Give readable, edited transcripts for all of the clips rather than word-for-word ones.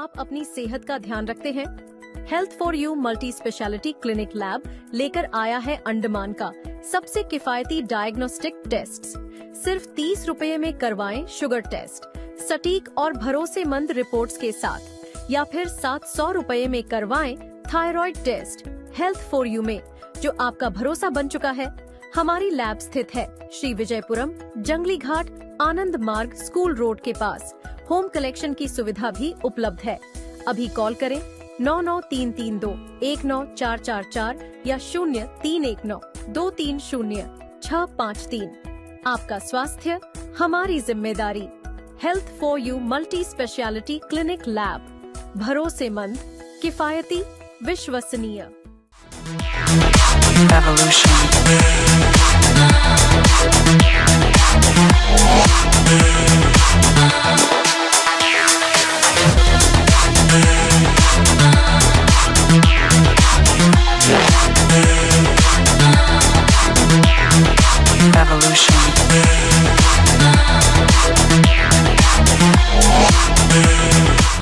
आप अपनी सेहत का ध्यान रखते हैं? Health for you multi speciality clinic lab लेकर आया है अंडमान का सबसे किफायती डायग्नोस्टिक टेस्ट। सिर्फ 30 रुपए में करवाएं शुगर टेस्ट सटीक और भरोसेमंद रिपोर्ट्स के साथ, या फिर 700 रुपए में करवाएं thyroid test. Health for you में जो आपका भरोसा बन चुका है। हमारी लैब स्थित है श्री विजयपुरम, जंगली घाट, आनंद मार्ग, स्कूल रोड के पास। होम कलेक्शन की सुविधा भी उपलब्ध है। अभी कॉल करें 9933219444 या 0319230653। आपका स्वास्थ्य हमारी जिम्मेदारी। Health for you multi speciality clinic lab, भरोसेमंद, किफायती, विश्वसनीय।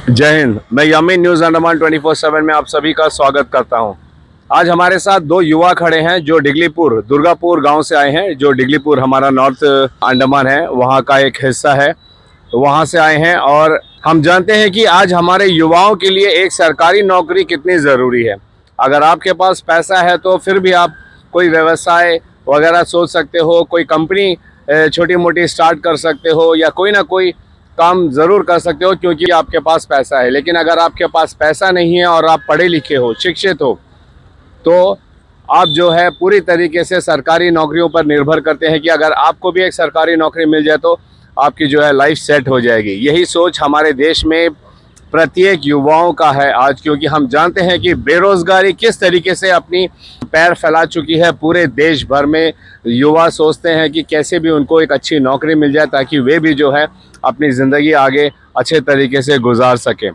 जय हिंद। मैं यमी न्यूज अंडमान 24/7 में आप सभी का स्वागत करता हूं। आज हमारे साथ दो युवा खड़े हैं जो डिगलीपुर दुर्गापुर गांव से आए हैं। जो डिगलीपुर हमारा नॉर्थ अंडमान है, वहां का एक हिस्सा है, तो वहां से आए हैं। और हम जानते हैं कि आज हमारे युवाओं के लिए एक सरकारी नौकरी कितनी ज़रूरी है। अगर आपके पास पैसा है तो फिर भी आप कोई व्यवसाय वगैरह सोच सकते हो, कोई कंपनी छोटी मोटी स्टार्ट कर सकते हो, या कोई ना कोई काम ज़रूर कर सकते हो क्योंकि आपके पास पैसा है। लेकिन अगर आपके पास पैसा नहीं है और आप पढ़े लिखे हो, शिक्षित हो, तो आप जो है पूरी तरीके से सरकारी नौकरियों पर निर्भर करते हैं कि अगर आपको भी एक सरकारी नौकरी मिल जाए तो आपकी जो है लाइफ सेट हो जाएगी। यही सोच हमारे देश में प्रत्येक युवाओं का है आज, क्योंकि हम जानते हैं कि बेरोजगारी किस तरीके से अपनी पैर फैला चुकी है पूरे देश भर में। युवा सोचते हैं कि कैसे भी उनको एक अच्छी नौकरी मिल जाए ताकि वे भी जो है अपनी ज़िंदगी आगे अच्छे तरीके से गुजार सकें।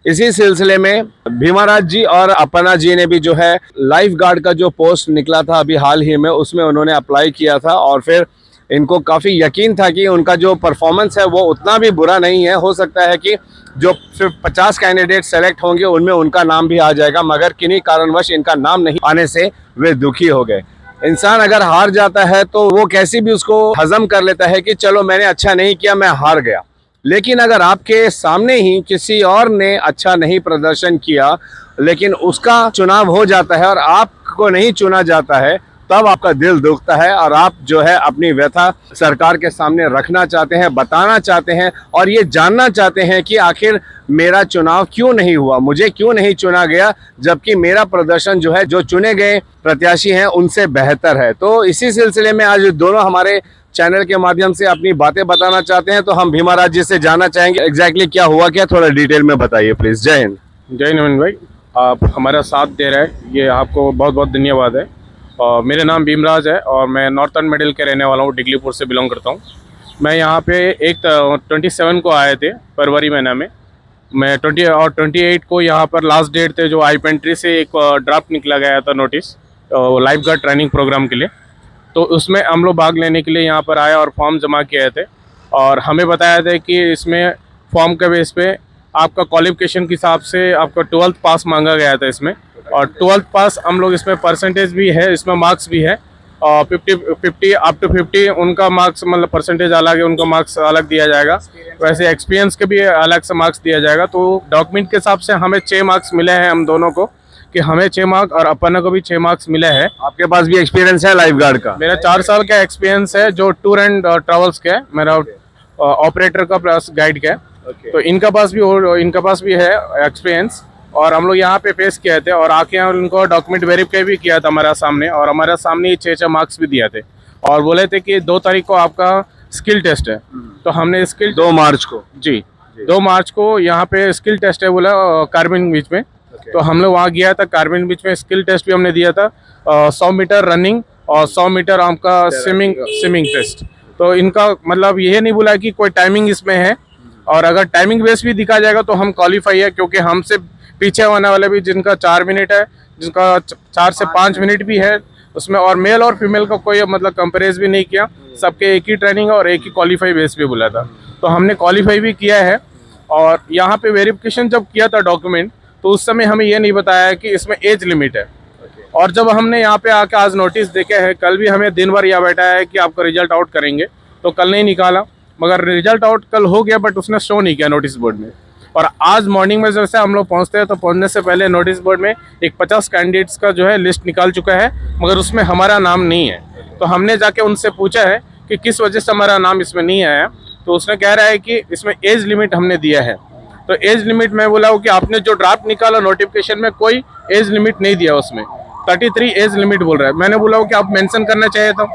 इसी सिलसिले में भीमाराज जी और अपना जी ने भी जो है लाइफ गार्ड का जो पोस्ट निकला था अभी हाल ही में, उसमें उन्होंने अप्लाई किया था और फिर इनको काफ़ी यकीन था कि उनका जो परफॉर्मेंस है वो उतना भी बुरा नहीं है। हो सकता है कि जो सिर्फ 50 कैंडिडेट सेलेक्ट होंगे उनमें उनका नाम भी आ जाएगा, मगर किन्हीं कारणवश इनका नाम नहीं आने से वे दुखी हो गए। इंसान अगर हार जाता है तो वो कैसे भी उसको हजम कर लेता है कि चलो मैंने अच्छा नहीं किया, मैं हार गया। लेकिन अगर आपके सामने ही किसी और ने अच्छा नहीं प्रदर्शन किया लेकिन उसका चुनाव हो जाता है और आपको नहीं चुना जाता है, तब आपका दिल दुखता है और आप जो है अपनी व्यथा सरकार के सामने रखना चाहते हैं, बताना चाहते हैं और ये जानना चाहते हैं कि आखिर मेरा चुनाव क्यों नहीं हुआ, मुझे क्यों नहीं चुना गया, जबकि मेरा प्रदर्शन जो है जो चुने गए प्रत्याशी हैं उनसे बेहतर है। तो इसी सिलसिले में आज दोनों हमारे चैनल के माध्यम से अपनी बातें बताना चाहते हैं। तो हम भीमाराज जी से जानना चाहेंगे एग्जैक्टली क्या हुआ, क्या थोड़ा डिटेल में बताइए प्लीज। जय हिंद। जय नवीन भाई, आप हमारा साथ दे रहे हैं, ये आपको बहुत बहुत धन्यवाद है। और मेरा नाम भीमराज है और मैं नॉर्थर्न मिडिल के रहने वाला हूँ, डिगलीपुर से बिलोंग करता हूँ। मैं यहाँ पे 27 को आए थे फरवरी महीना में। मैं 20 और 28 को यहाँ पर लास्ट डेट थे जो आई पेंट्री से एक ड्राफ्ट निकला गया था notice lifeguard training program के लिए। तो उसमें हम लोग भाग लेने के लिए यहाँ पर आए और फॉर्म जमा किए थे और हमें बताया था कि इसमें फॉर्म के बेस पे आपका क्वालिफिकेशन के हिसाब से आपका 12th पास मांगा गया था इसमें। और 12th पास हम लोग इसमें परसेंटेज भी है, इसमें मार्क्स भी है और 50 अप टू 50 उनका मार्क्स मतलब परसेंटेज अलग है, उनका मार्क्स अलग दिया जाएगा। वैसे एक्सपीरियंस के भी अलग से मार्क्स दिया जाएगा। तो डॉक्यूमेंट के हिसाब से हमें 6 मार्क्स मिले हैं हम दोनों को, कि हमें 6 मार्क्स और अपना को भी 6 मार्क्स मिले हैं। आपके पास भी एक्सपीरियंस है लाइफ गार्ड का? मेरा 4 साल का एक्सपीरियंस है जो टूर एंड ट्रेवल्स का है, मेरा ऑपरेटर का प्लस गाइड का है। तो इनका पास भी है एक्सपीरियंस और हम लोग यहाँ पे फेस किए थे और आके उनको डॉक्यूमेंट वेरीफाई भी किया था हमारा सामने और हमारे सामने 6 मार्क्स भी दिए थे और बोले थे कि 2 तारीख को आपका स्किल टेस्ट है। तो हमने स्किल 2 मार्च को 2 मार्च को यहाँ पे स्किल टेस्ट है बोला कार्बिन बीच में। तो हम लोग वहाँ गया था कार्बिन बीच में, स्किल टेस्ट भी हमने दिया था 100 मीटर रनिंग और 100 मीटर आपका स्विमिंग टेस्ट। तो इनका मतलब ये नहीं बोला कि कोई टाइमिंग इसमें है और अगर टाइमिंग बेस भी दिखा जाएगा तो हम क्वालिफाई है, क्योंकि हमसे पीछे होने वाले भी जिनका 4 मिनट है, जिनका 4 से 5 मिनट भी है उसमें, और मेल और फीमेल का कोई मतलब कंपेरिजन भी नहीं किया, सबके एक ही ट्रेनिंग और एक ही क्वालिफाई बेस भी बोला था। तो हमने क्वालिफाई भी किया है और यहाँ पे वेरिफिकेशन जब किया था डॉक्यूमेंट, तो उस समय हमें ये नहीं बताया कि इसमें एज लिमिट है। और जब हमने यहाँ पे आके आज नोटिस देखे हैं, कल भी हमें दिन भर यह बैठा है कि आपका रिजल्ट आउट करेंगे, तो कल नहीं निकाला, मगर रिजल्ट आउट कल हो गया, बट उसने शो नहीं किया नोटिस बोर्ड में। और आज मॉर्निंग में जैसे हम लोग पहुँचते हैं, तो पहुँचने से पहले नोटिस बोर्ड में एक 50 कैंडिडेट्स का जो है लिस्ट निकाल चुका है, मगर उसमें हमारा नाम नहीं है। तो हमने जाके उनसे पूछा है कि किस वजह से हमारा नाम इसमें नहीं आया, तो उसने कह रहा है कि इसमें एज लिमिट हमने दिया है। तो एज लिमिट मैं बोला हूँ कि आपने जो ड्राफ्ट निकाला नोटिफिकेशन में, कोई एज लिमिट नहीं दिया, उसमें 33 एज लिमिट बोल रहा है। मैंने बोला हूँ कि आप मेंशन करना चाहिए था,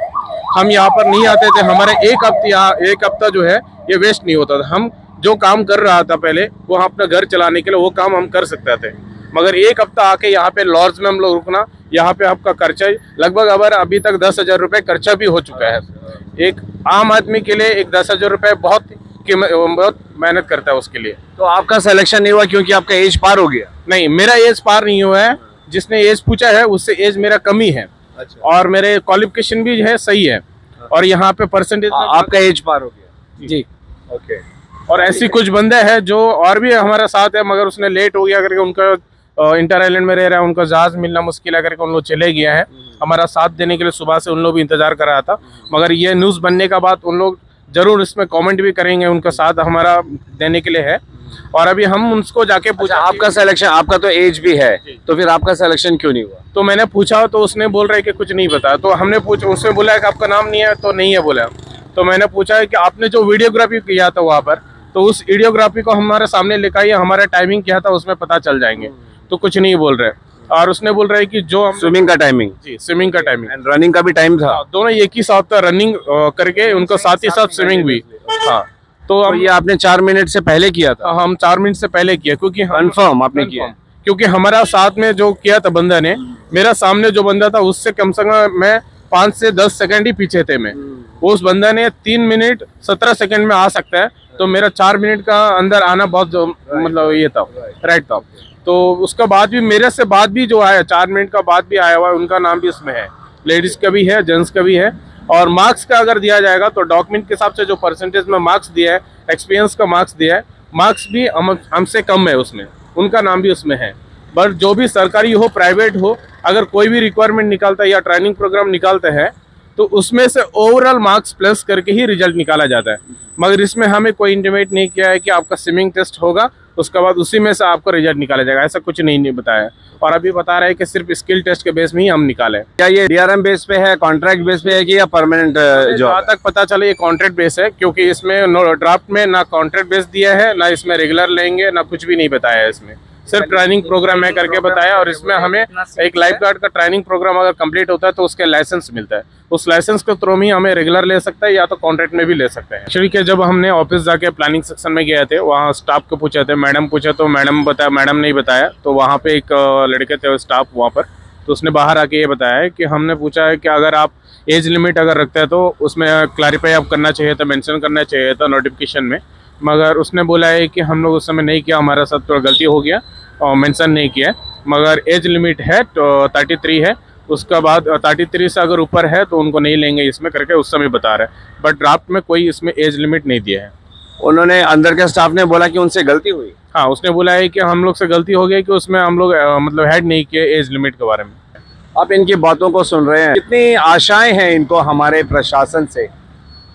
हम यहाँ पर नहीं आते थे, हमारे एक हफ्ता जो है ये वेस्ट नहीं होता था। हम जो काम कर रहा था पहले, वो अपना घर चलाने के लिए वो काम हम कर सकते थे, मगर एक हफ्ता आके यहाँ पे लॉज में हम लोग रुकना, यहाँ पे आपका खर्चा लगभग अभी तक 10,000 रुपये खर्चा भी हो चुका है। एक आम आदमी के लिए एक 10,000 रुपये बहुत मेहनत करता है उसके लिए। तो आपका सिलेक्शन नहीं हुआ क्योंकि आपका एज पार हो गया? नहीं, मेरा एज पार नहीं हुआ है, जिसने एज पूछा है उससे एज मेरा कम ही है। अच्छा। और मेरे क्वालिफिकेशन भी है सही है, और यहाँ पे परसेंटेज आपका एज पार हो गया जी। ओके। और ऐसी कुछ बंदे हैं जो और भी हमारा साथ है, मगर उसने लेट हो गया करके, उनका इंटर आइलैंड में रह रहा है, उनका जहाज मिलना मुश्किल है करके उन लोग चले गया है। हमारा साथ देने के लिए सुबह से उन लोग भी इंतजार कर रहा था, मगर ये न्यूज़ बनने का बाद उन लोग जरूर इसमें कमेंट भी करेंगे, उनका साथ हमारा देने के लिए है। और अभी हम उनको जाके पूछा, आपका सिलेक्शन, आपका तो एज भी है, तो फिर आपका सिलेक्शन क्यों नहीं हुआ? तो मैंने पूछा, तो उसने बोल रहा है कि कुछ नहीं पता। तो हमने पूछा, उसने बोला है कि आपका नाम नहीं है, तो नहीं है बोला। तो मैंने पूछा है कि आपने जो वीडियोग्राफी किया था वहाँ पर, तो उस वीडियोग्राफी को हमारे सामने लिखा है, हमारा टाइमिंग क्या था उसमें पता चल जाएंगे। तो कुछ नहीं बोल रहे। और उसने बोल रहा है कि जो स्विमिंग का टाइमिंग? जी, स्विमिंग का टाइमिंग, रनिंग का भी टाइम था? दोनों एक ही साथ था, रनिंग करके उनका साथ ही साथ स्विमिंग भी। हाँ, तो ये आपने 4 मिनट से पहले किया था? हम 4 मिनट से पहले किया, क्योंकि कंफर्म आपने किया? क्योंकि हमारा साथ में जो किया था बंदा ने, मेरा सामने जो बंदा था उससे कम से कम मैं 5 से 10 सेकंड ही पीछे थे मैं। उस बंदा ने 3 मिनट 17 सेकंड में आ सकता है, तो मेरा 4 मिनट का अंदर आना बहुत मतलब ये था, राइट था। तो उसका बाद भी मेरे से बाद भी जो आया 4 मिनट का बाद भी आया हुआ है, उनका नाम भी उसमें है, लेडीज का भी है, जेंट्स का भी है। और मार्क्स का अगर दिया जाएगा तो डॉक्यूमेंट के हिसाब से जो परसेंटेज में मार्क्स दिया है, एक्सपीरियंस का मार्क्स दिया है, मार्क्स भी हमसे कम है उसमें, उनका नाम भी उसमें है। बट जो भी सरकारी हो प्राइवेट हो, अगर कोई भी रिक्वायरमेंट निकालता है या ट्रेनिंग प्रोग्राम निकालते हैं, तो उसमें से ओवरऑल मार्क्स प्लस करके ही रिजल्ट निकाला जाता है। मगर इसमें हमें कोई इंटीमेट नहीं किया है कि आपका स्विमिंग टेस्ट होगा, उसके बाद उसी में से आपको रिजल्ट निकाला जाएगा, ऐसा कुछ नहीं बताया। और अभी बता रहे हैं कि सिर्फ स्किल टेस्ट के बेस में ही हम निकाले। क्या ये डीआरएम बेस पे है, कॉन्ट्रैक्ट बेस पे है कि या परमानेंट जॉब? जहाँ तक पता चले ये कॉन्ट्रैक्ट बेस है, क्योंकि इसमें ड्राफ्ट में ना कॉन्ट्रैक्ट बेस दिया है, ना इसमें रेगुलर लेंगे, ना कुछ भी नहीं बताया है। इसमें सिर्फ ट्रेनिंग प्रोग्राम है करके बताया। और इसमें हमें एक लाइफ गार्ड का ट्रेनिंग प्रोग्राम अगर कंप्लीट होता है तो उसके लाइसेंस मिलता है, उस लाइसेंस के थ्रू ही हमें रेगुलर ले सकता है या तो कॉन्ट्रैक्ट में भी ले सकते हैं। एक्चुअली के जब हमने ऑफिस जाके प्लानिंग सेक्शन में गए थे, वहाँ स्टाफ को पूछे थे, मैडम पूछा तो मैडम बताया, मैडम नहीं बताया। तो वहाँ पे एक लड़के थे स्टाफ वहाँ पर, तो उसने बाहर आके ये बताया है कि हमने पूछा है कि अगर आप एज लिमिट अगर रखते हैं तो उसमें क्लैरिफाई आप करना चाहिए था, मेंशन करना चाहिए था नोटिफिकेशन में। मगर उसने बोला है कि हम लोग उस समय नहीं किया, हमारा साथ थोड़ा गलती हो गया और मेंशन नहीं किया। मगर एज लिमिट है तो 33 है, उसका बाद 33 से अगर ऊपर है तो उनको नहीं लेंगे इसमें करके उस समय बता रहे हैं। बट ड्राफ्ट में कोई इसमें एज लिमिट नहीं दिया है। उन्होंने अंदर के स्टाफ ने बोला कि उनसे गलती हुई? हाँ, उसने बोला है कि हम लोग से गलती हो गई कि उसमें हम लोग मतलब हेड नहीं किए एज लिमिट के बारे में। आप इनकी बातों को सुन रहे हैं, कितनी आशाएं हैं इनको हमारे प्रशासन से।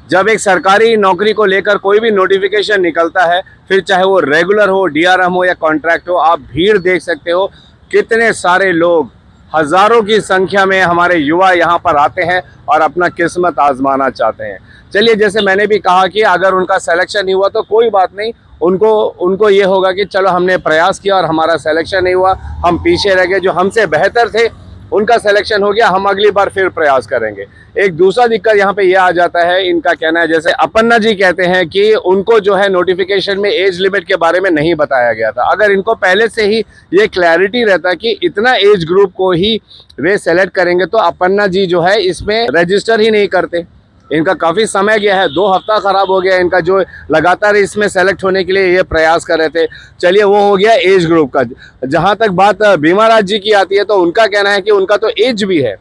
जब एक सरकारी नौकरी को लेकर कोई भी नोटिफिकेशन निकलता है, फिर चाहे वो रेगुलर हो, डीआरएम हो या कॉन्ट्रैक्ट हो, आप भीड़ देख सकते हो, कितने सारे लोग, हजारों की संख्या में हमारे युवा यहाँ पर आते हैं और अपना किस्मत आजमाना चाहते हैं। चलिए, जैसे मैंने भी कहा कि अगर उनका सिलेक्शन नहीं हुआ तो कोई बात नहीं, उनको ये होगा कि चलो हमने प्रयास किया और हमारा सिलेक्शन नहीं हुआ, हम पीछे रह गए, जो हमसे बेहतर थे उनका सिलेक्शन हो गया, हम अगली बार फिर प्रयास करेंगे। एक दूसरा दिक्कत यहाँ पे ये आ जाता है, इनका कहना है, जैसे अपन्ना जी कहते हैं कि उनको जो है नोटिफिकेशन में एज लिमिट के बारे में नहीं बताया गया था। अगर इनको पहले से ही ये क्लैरिटी रहता कि इतना एज ग्रुप को ही वे सेलेक्ट करेंगे तो अपन्ना जी जो है इसमें रजिस्टर ही नहीं करते। इनका काफ़ी समय गया है, 2 हफ्ता ख़राब हो गया इनका, जो लगातार इसमें सेलेक्ट होने के लिए ये प्रयास कर रहे थे। चलिए, वो हो गया एज ग्रुप का। जहाँ तक बात भीमा राज जी की आती है तो उनका कहना है कि उनका तो एज भी है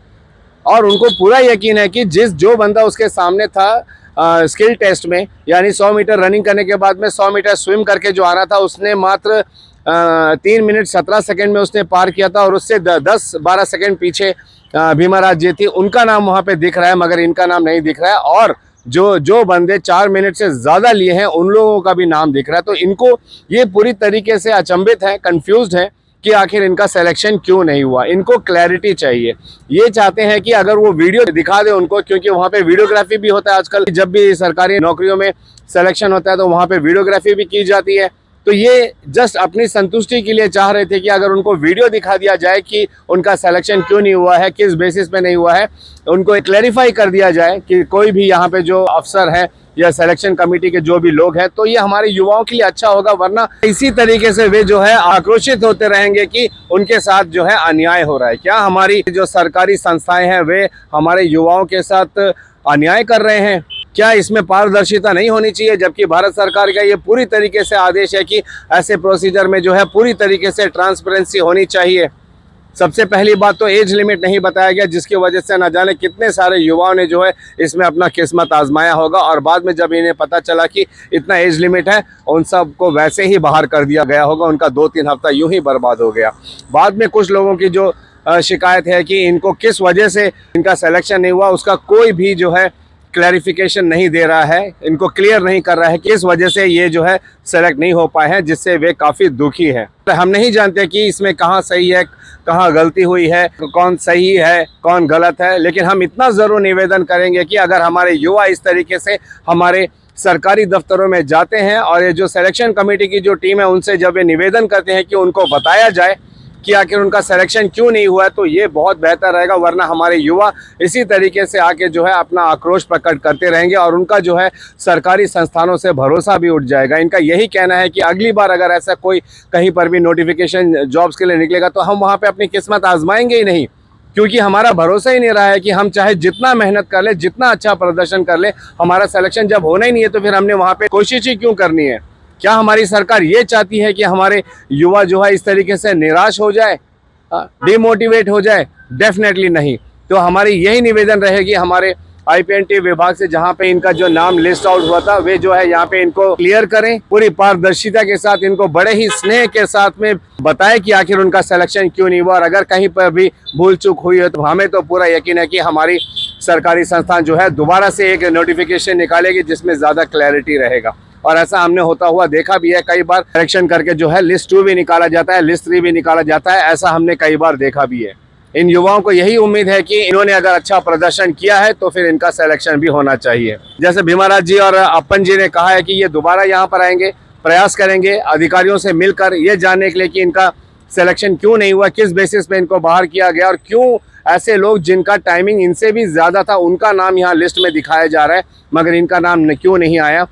और उनको पूरा यकीन है कि जो बंदा उसके सामने था स्किल टेस्ट में, यानी 100 मीटर रनिंग करने के बाद में 100 मीटर स्विम करके जो आ रहा था उसने मात्र 3 मिनट 17 सेकंड में उसने पार किया था, और उससे 10-12 सेकंड पीछे भीमाराज जी थी, उनका नाम वहाँ पे दिख रहा है मगर इनका नाम नहीं दिख रहा है। और जो बंदे 4 मिनट से ज़्यादा लिए हैं उन लोगों का भी नाम दिख रहा है। तो इनको ये पूरी तरीके से अचंभित है, कंफ्यूज्ड है कि आखिर इनका सिलेक्शन क्यों नहीं हुआ। इनको क्लैरिटी चाहिए। ये चाहते हैं कि अगर वो वीडियो दिखा दे उनको, क्योंकि वहाँ पे वीडियोग्राफी भी होता है आजकल, जब भी सरकारी नौकरियों में सिलेक्शन होता है तो वहाँ पे वीडियोग्राफी भी की जाती है। तो ये जस्ट अपनी संतुष्टि के लिए चाह रहे थे कि अगर उनको वीडियो दिखा दिया जाए कि उनका सिलेक्शन क्यों नहीं हुआ है, किस बेसिस पे नहीं हुआ है, उनको क्लैरिफाई कर दिया जाए कि कोई भी यहाँ पे जो अफसर है या सिलेक्शन कमेटी के जो भी लोग हैं, तो ये हमारे युवाओं के लिए अच्छा होगा। वरना इसी तरीके से वे जो है आक्रोशित होते रहेंगे कि उनके साथ जो है अन्याय हो रहा है। क्या हमारी जो सरकारी संस्थाएं हैं वे हमारे युवाओं के साथ अन्याय कर रहे हैं? क्या इसमें पारदर्शिता नहीं होनी चाहिए? जबकि भारत सरकार का ये पूरी तरीके से आदेश है कि ऐसे प्रोसीजर में जो है पूरी तरीके से ट्रांसपेरेंसी होनी चाहिए। सबसे पहली बात तो एज लिमिट नहीं बताया गया, जिसकी वजह से न जाने कितने सारे युवाओं ने जो है इसमें अपना किस्मत आजमाया होगा, और बाद में जब इन्हें पता चला कि इतना एज लिमिट है, उन सबको वैसे ही बाहर कर दिया गया होगा। उनका 2-3 हफ्ता यूं ही बर्बाद हो गया। बाद में कुछ लोगों की जो शिकायत है कि इनको किस वजह से इनका सिलेक्शन नहीं हुआ, उसका कोई भी जो है क्लैरिफिकेशन नहीं दे रहा है, इनको क्लियर नहीं कर रहा है किस वजह से ये जो है सेलेक्ट नहीं हो पाए हैं, जिससे वे काफ़ी दुखी हैं। हम नहीं जानते कि इसमें कहाँ सही है, कहाँ गलती हुई है, कौन सही है, कौन गलत है, लेकिन हम इतना ज़रूर निवेदन करेंगे कि अगर हमारे युवा इस तरीके से हमारे सरकारी दफ्तरों में जाते हैं और ये जो सिलेक्शन कमेटी की जो टीम है उनसे जब ये निवेदन करते हैं कि उनको बताया जाए कि आखिर उनका सिलेक्शन क्यों नहीं हुआ है, तो ये बहुत बेहतर रहेगा। वरना हमारे युवा इसी तरीके से आके जो है अपना आक्रोश प्रकट करते रहेंगे और उनका जो है सरकारी संस्थानों से भरोसा भी उठ जाएगा। इनका यही कहना है कि अगली बार अगर ऐसा कोई कहीं पर भी नोटिफिकेशन जॉब्स के लिए निकलेगा तो हम वहाँ पे अपनी किस्मत आजमाएंगे ही नहीं, क्योंकि हमारा भरोसा ही नहीं रहा है कि हम चाहे जितना मेहनत कर ले, जितना अच्छा प्रदर्शन कर ले, हमारा सिलेक्शन जब होना ही नहीं है तो फिर हमने वहाँ पे कोशिश ही क्यों करनी है। क्या हमारी सरकार ये चाहती है कि हमारे युवा जो है इस तरीके से निराश हो जाए, डिमोटिवेट हो जाए? डेफिनेटली नहीं। तो हमारी यही निवेदन रहेगी हमारे IPNT विभाग से, जहाँ पे इनका जो नाम लिस्ट आउट हुआ था, वे जो है यहाँ पे इनको क्लियर करें, पूरी पारदर्शिता के साथ, इनको बड़े ही स्नेह के साथ में बताएं कि आखिर उनका सिलेक्शन क्यों नहीं हुआ। और अगर कहीं पर भी भूल चूक हुई है तो हमें तो पूरा यकीन है कि हमारी सरकारी संस्थान जो है दोबारा से एक नोटिफिकेशन निकालेगी जिसमें ज़्यादा क्लैरिटी रहेगा। और ऐसा हमने होता हुआ देखा भी है, कई बार करेक्शन करके जो है लिस्ट 2 भी निकाला जाता है, लिस्ट 3 भी निकाला जाता है, ऐसा हमने कई बार देखा भी है। इन युवाओं को यही उम्मीद है कि इन्होंने अगर अच्छा प्रदर्शन किया है तो फिर इनका सिलेक्शन भी होना चाहिए। जैसे भीमाराज जी और अपन जी ने कहा है कि ये दोबारा यहाँ पर आएंगे, प्रयास करेंगे अधिकारियों से मिलकर ये जानने के लिए कि इनका सिलेक्शन क्यों नहीं हुआ, किस बेसिस पे इनको बाहर किया गया, और क्यों ऐसे लोग जिनका टाइमिंग इनसे भी ज़्यादा था उनका नाम यहाँ लिस्ट में दिखाया जा रहा है मगर इनका नाम क्यों नहीं आया।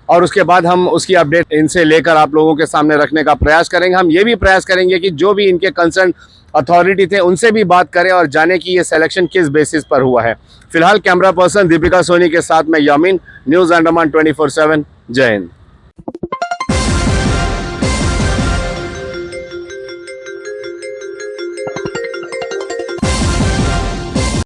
और उसके बाद हम उसकी अपडेट इनसे लेकर आप लोगों के सामने रखने का प्रयास करेंगे। हम ये भी प्रयास करेंगे कि जो भी इनके कंसर्न अथॉरिटी थे उनसे भी बात करें और जाने कि ये सिलेक्शन किस बेसिस पर हुआ है। फिलहाल कैमरा पर्सन दीपिका सोनी के साथ मैं यामीन, न्यूज़ अंडमान 24/7। जय हिंद।